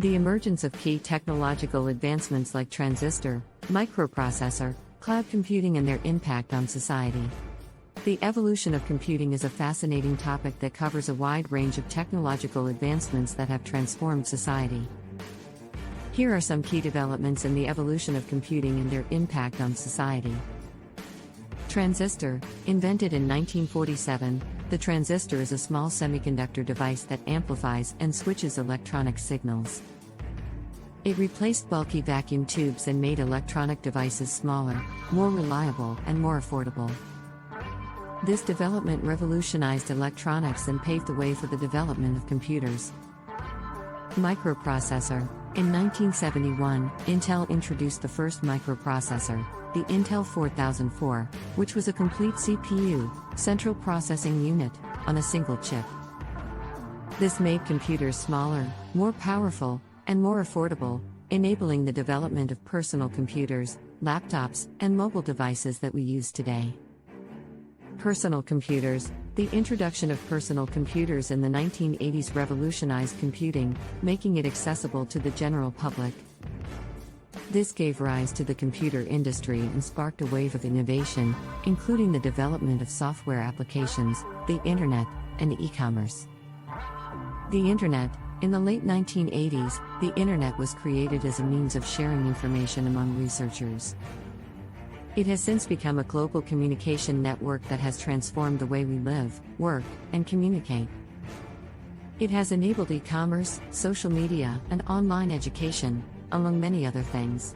The emergence of key technological advancements like transistor, microprocessor, cloud computing and their impact on society. The evolution of computing is a fascinating topic that covers a wide range of technological advancements that have transformed society. Here are some key developments in the evolution of computing and their impact on society. Transistor, invented in 1947, the transistor is a small semiconductor device that amplifies and switches electronic signals. It replaced bulky vacuum tubes and made electronic devices smaller, more reliable, and more affordable. This development revolutionized electronics and paved the way for the development of computers. Microprocessor. In 1971, Intel introduced the first microprocessor, the Intel 4004, which was a complete CPU, central processing unit, on a single chip. This made computers smaller, more powerful, and more affordable, enabling the development of personal computers, laptops, and mobile devices that we use today. Personal computers. The introduction of personal computers in the 1980s revolutionized computing, making it accessible to the general public. This gave rise to the computer industry and sparked a wave of innovation, including the development of software applications, the Internet, and e-commerce. The Internet. In the late 1980s, the Internet was created as a means of sharing information among researchers. It has since become a global communication network that has transformed the way we live, work, and communicate. It has enabled e-commerce, social media, and online education, among many other things.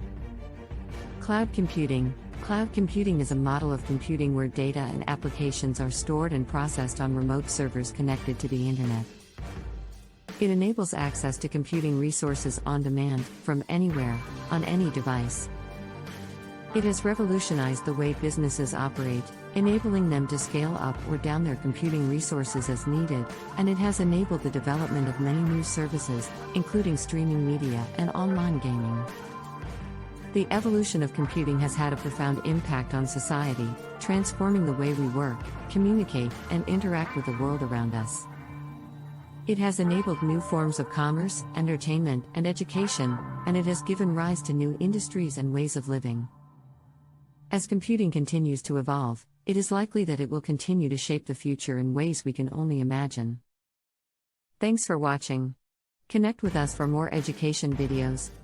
Cloud computing. Cloud computing is a model of computing where data and applications are stored and processed on remote servers connected to the Internet. It enables access to computing resources on demand, from anywhere, on any device. It has revolutionized the way businesses operate, enabling them to scale up or down their computing resources as needed, and it has enabled the development of many new services, including streaming media and online gaming. The evolution of computing has had a profound impact on society, transforming the way we work, communicate, and interact with the world around us. It has enabled new forms of commerce, entertainment, and education, and it has given rise to new industries and ways of living. As computing continues to evolve, it is likely that it will continue to shape the future in ways we can only imagine. Thanks for watching. Connect with us for more education videos.